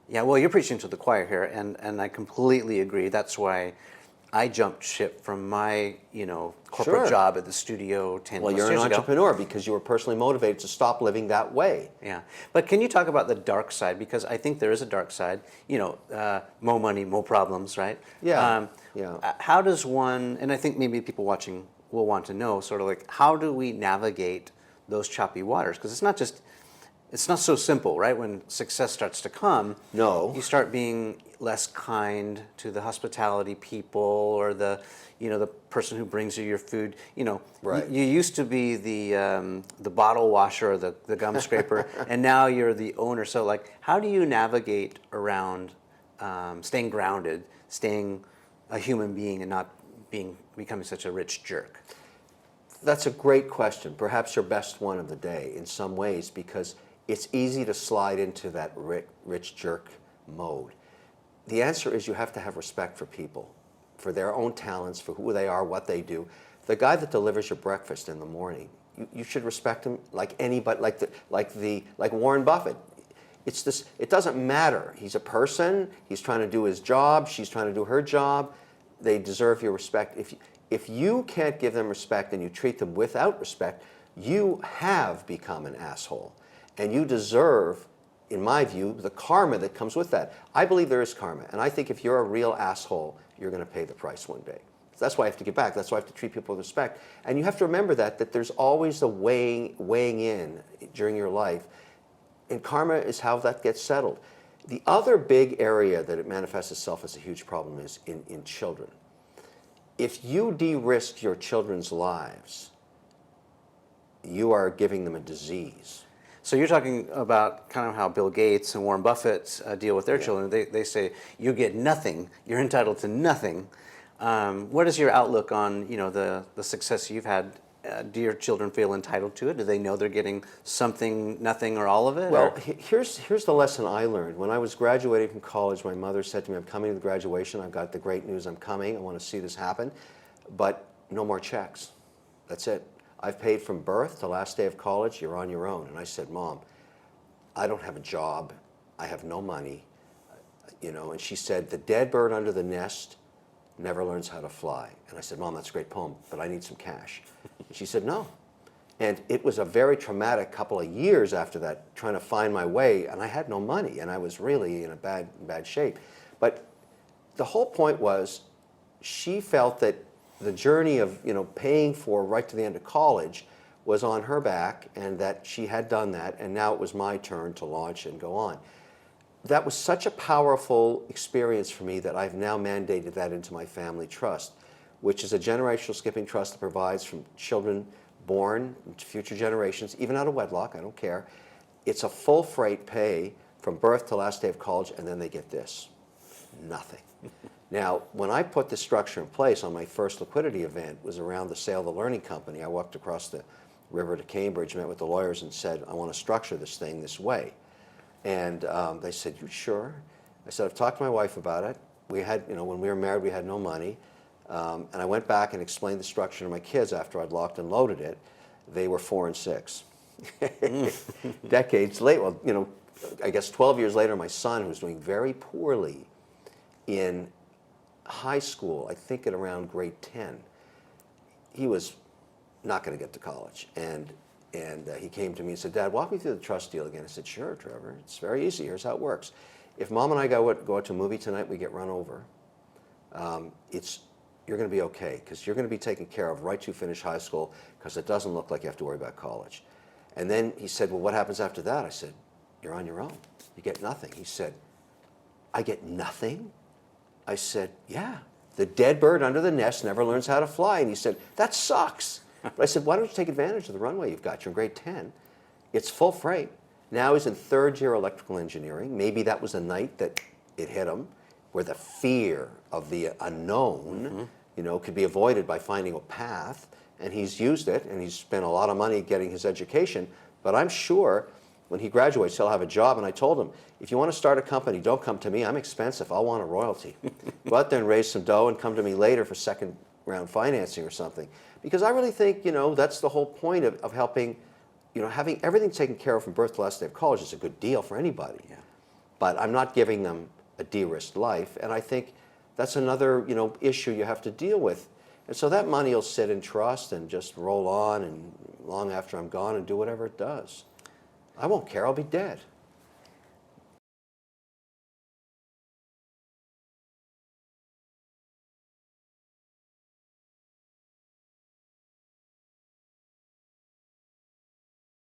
Yeah, well, you're preaching to the choir here, and I completely agree. That's why I jumped ship from my, corporate Sure. job at the studio 10 Well, plus you're an years ago. entrepreneur because you were personally motivated to stop living that way. Yeah, but can you talk about the dark side? Because I think there is a dark side. More money, more problems, right? Yeah, yeah. How does one? And I think maybe people watching will want to know, sort of like, how do we navigate those choppy waters? Because it's not so simple, right? When success starts to come, No. you start being less kind to the hospitality people or the person who brings you your food. Right. You used to be the bottle washer or the gum scraper, and now you're the owner. So like, how do you navigate around staying grounded, staying a human being, and not becoming such a rich jerk? That's a great question. Perhaps your best one of the day in some ways, because it's easy to slide into that rich jerk mode. The answer is you have to have respect for people, for their own talents, for who they are, what they do. The guy that delivers your breakfast in the morning, you should respect him like anybody, like Warren Buffett. It's this. It doesn't matter. He's a person. He's trying to do his job. She's trying to do her job. They deserve your respect. If you can't give them respect and you treat them without respect, you have become an asshole. And you deserve, in my view, the karma that comes with that. I believe there is karma. And I think if you're a real asshole, you're going to pay the price one day. That's why I have to give back. That's why I have to treat people with respect. And you have to remember that there's always a weighing in during your life. And karma is how that gets settled. The other big area that it manifests itself as a huge problem is in children. If you de-risk your children's lives, you are giving them a disease. So you're talking about kind of how Bill Gates and Warren Buffett deal with their children. They say, you get nothing, you're entitled to nothing. What is your outlook on the success you've had? Do your children feel entitled to it? Do they know they're getting something, nothing, or all of it? Well, here's the lesson I learned. When I was graduating from college, my mother said to me, I'm coming to the graduation, I've got the great news, I'm coming, I want to see this happen, but no more checks. That's it. I've paid from birth to last day of college, you're on your own. And I said, Mom, I don't have a job, I have no money, and she said, the dead bird under the nest never learns how to fly. And I said, Mom, that's a great poem, but I need some cash. She said, no. And it was a very traumatic couple of years after that, trying to find my way, and I had no money, and I was really in a bad shape. But the whole point was, she felt that the journey of paying for right to the end of college was on her back, and that she had done that, and now it was my turn to launch and go on. That was such a powerful experience for me that I've now mandated that into my family trust, which is a generational skipping trust that provides from children born to future generations, even out of wedlock, I don't care. It's a full freight pay from birth to last day of college, and then they get this, nothing. Now, when I put this structure in place on my first liquidity event, was around the sale of the learning company. I walked across the river to Cambridge, met with the lawyers and said, I want to structure this thing this way. And they said, you sure? I said, I've talked to my wife about it. We had, when we were married, we had no money. And I went back and explained the structure to my kids after I'd locked and loaded it. They were 4 and 6. Decades later, well, I guess 12 years later, my son, who was doing very poorly in high school, I think at around grade 10, he was not going to get to college. And he came to me and said, Dad, walk me through the trust deal again. I said, sure, Trevor. It's very easy. Here's how it works. If Mom and I go out to a movie tonight, we get run over. You're going to be okay, because you're going to be taken care of right to finish high school, because it doesn't look like you have to worry about college. And then he said, well, what happens after that? I said, you're on your own. You get nothing. He said, I get nothing? I said, yeah. The dead bird under the nest never learns how to fly. And he said, that sucks. But I said, why don't you take advantage of the runway you've got? You're in grade 10. It's full freight. Now he's in third year electrical engineering. Maybe that was the night that it hit him, where the fear of the unknown, could be avoided by finding a path. And he's used it, and he's spent a lot of money getting his education. But I'm sure when he graduates, he'll have a job. And I told him, if you want to start a company, don't come to me. I'm expensive. I'll want a royalty. Go out there and raise some dough and come to me later for second round financing or something. Because I really think, that's the whole point of helping, having everything taken care of from birth to last day of college is a good deal for anybody. Yeah. but I'm not giving them a de-risked life. And I think that's another, issue you have to deal with. And so that money will sit in trust and just roll on and long after I'm gone and do whatever it does. I won't care. I'll be dead.